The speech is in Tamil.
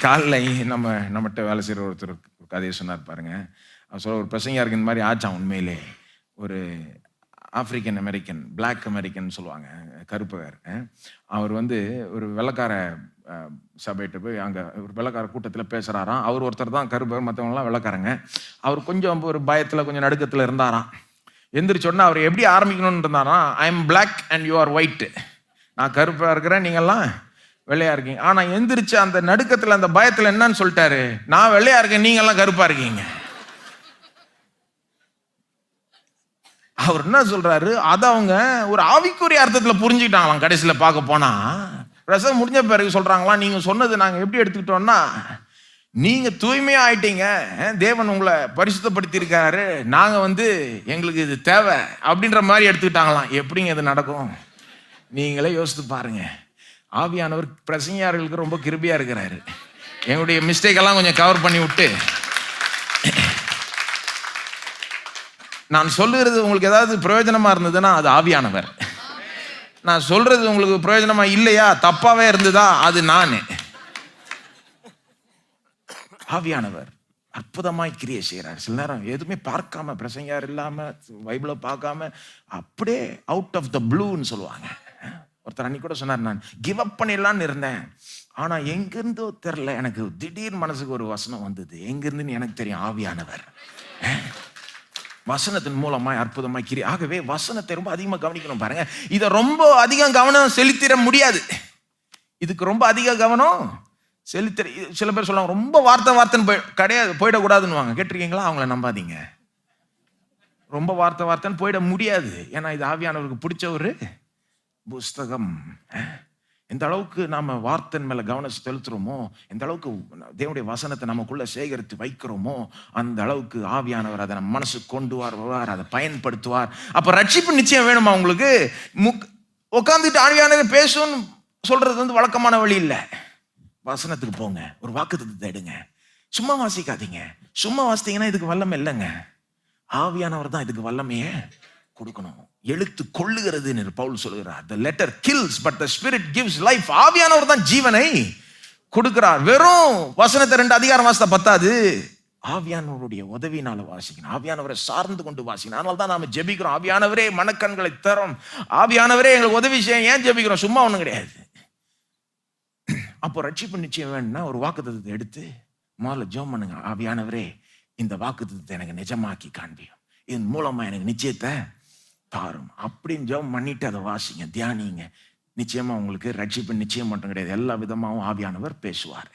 காலையில் நம்மகிட்ட வேலை செய்கிற ஒருத்தர் கதையை சொன்னார் பாருங்க. அவர் சொல்ல, ஒரு பிரசங்கியாருக்கு இந்த மாதிரி ஆச்சான். உண்மையிலே ஒரு ஆப்பிரிக்கன் அமெரிக்கன், பிளாக் அமெரிக்கன் சொல்லுவாங்க, கருப்பவர். அவர் ஒரு வெள்ளக்கார சபையிட்ட போய் அங்கே ஒரு வெள்ளக்கார கூட்டத்தில் பேசுகிறாராம். அவர் ஒருத்தர் தான் கருப்பவர், மற்றவங்களாம் வெள்ளக்காரங்க. அவர் கொஞ்சம் ஒரு பயத்தில், கொஞ்சம் நடுக்கத்தில் இருந்தாராம். எந்திரிச்சோடனே அவர் எப்படி ஆரம்பிக்கணும்னு இருந்தாராம், I am black and you are white. நான் கருப்பாக இருக்கிறேன், நீங்கள்லாம் வெள்ளையா இருக்கீங்க. ஆனா எந்திரிச்சு அந்த நடுக்கத்துல, அந்த பயத்துல என்னன்னு சொல்லிட்டாரு, நான் வெள்ளையா இருக்கேன், நீங்க எல்லாம் கருப்பா இருக்கீங்க. அவர் என்ன சொல்றாரு, அத அவங்க ஒரு ஆவிக்குரிய அர்த்தத்துல புரிஞ்சுக்கிட்டாங்களாம். கடைசியில பார்க்க போனா பிரசவம் முடிஞ்ச பிறகு சொல்றாங்களாம், நீங்க சொன்னது நாங்க எப்படி எடுத்துக்கிட்டோம்னா, நீங்க தூய்மையா ஆயிட்டீங்க, தேவன் உங்களை பரிசுத்தப்படுத்தி இருக்காரு, நாங்க எங்களுக்கு இது தேவை அப்படின்ற மாதிரி எடுத்துக்கிட்டாங்களாம். எப்படிங்க இது நடக்கும்? நீங்களே யோசித்து பாருங்க. ஆவியானவர் பிரசங்கியார்களுக்கு ரொம்ப கிருபையா இருக்கிறாரு. எங்களுடைய மிஸ்டேக் எல்லாம் கொஞ்சம் கவர் பண்ணி விட்டு, நான் சொல்லுறது உங்களுக்கு ஏதாவது பிரயோஜனமா இருந்ததுன்னா அது ஆவியானவர். நான் சொல்றது உங்களுக்கு பிரயோஜனமா இல்லையா, தப்பாவே இருந்ததா, அது நான். ஆவியானவர் அற்புதமாய் கிரியை செய்கிறார். சில நேரம் எதுவுமே பார்க்காம, பிரசங்கியார் இல்லாம, பைபிளை பார்க்காம, அப்படியே அவுட் ஆஃப் த ப்ளூன்னு சொல்லுவாங்க. ஒருத்தர் அன்னைக்கு கூட சொன்னார், நான் கிவ் அப் பண்ணிடலான்னு இருந்தேன், ஆனா எங்கிருந்தோ தெரியல, எனக்கு திடீர் மனசுக்கு ஒரு வசனம் வந்தது. எங்கிருந்துன்னு எனக்கு தெரியும், ஆவியானவர் வசனத்தின் மூலமாய் அற்புதமாய் கிரி. ஆகவே வசனத்தை ரொம்ப அதிகமா கவனிக்கணும். பாருங்க, இதை ரொம்ப அதிகம் கவனம் செலுத்திட முடியாது. இதுக்கு ரொம்ப அதிக கவனம் செலுத்த, சில பேர் சொல்லுவாங்க ரொம்ப வார்த்தைன்னு கிடையாது, போயிடக்கூடாதுன்னு. கேட்டிருக்கீங்களா? அவங்கள நம்பாதீங்க. ரொம்ப வார்த்தைன்னு போயிட முடியாது. ஏன்னா இது ஆவியானவருக்கு பிடிச்ச ஒரு புஸ்தகம். எந்த அளவுக்கு நாம வார்த்தையின் மேல கவனம் செலுத்துறோமோ, எந்த அளவுக்கு தேவனுடைய வசனத்தை நமக்குள்ள சேகரித்து வைக்கிறோமோ, அந்த அளவுக்கு ஆவியானவர் அதை நம்ம மனசுக்கு கொண்டு வருவார், அதை பயன்படுத்துவார். அப்ப ரட்சிப்பு நிச்சயம் வேணுமா உங்களுக்கு? உட்காந்துட்டு ஆவியானவர் பேசுன்னு சொல்றது வழக்கமான வழி இல்லை. வசனத்துக்கு போங்க, ஒரு வாக்குத்தத்தத்தை எடுங்க. சும்மா வாசிக்காதீங்க. சும்மா வாசித்தீங்கன்னா இதுக்கு வல்லமை இல்லைங்க. ஆவியானவர் தான் இதுக்கு வல்லமையே கொடுக்கணும். எழுத்து கொள்ளுகிறது பவுல் சொல்கிறார். The letter kills but the spirit gives life. ஆவியானவர் தான் ஜீவனை கொடுக்கிறார். வெறும் வசனத்தை 2 அதிகாரம் வாசித்தா பத்தாது. ஆவியானவருடைய உதவினால வாசிக்கணும். ஆவியானவரை சார்ந்து கொண்டு வாசிக்கணும். அதனால தான் நாம ஜெபிக்கிறோம், ஆவியானவரே மனக்கண்களை தரும், ஆவியானவரே எங்களுக்கு உதவி செய்ய. ஏன் ஜெபிக்கிறோம்? சும்மா ஒண்ணும் கிடையாது. அப்போ ரட்சிப்பு நிச்சயம் வேணும்னா ஒரு வாக்குத்தத்தத்தை எடுத்து முதல்ல ஜெபம் பண்ணுங்க. ஆவியானவரே, இந்த வாக்குத்தத்தத்தை எனக்கு நிஜமாக்கி காண்பியும், இதன் மூலமா எனக்கு நிச்சயத்தை தாரும் அப்படின்னு ஜெபம் பண்ணிட்டு அதை வாசிங்க, தியானிங்க. நிச்சயமா உங்களுக்கு ரட்சிப்பு நிச்சயம் மட்டும் கிடையாது, எல்லா விதமாகவும் ஆவியானவர் பேசுவார்.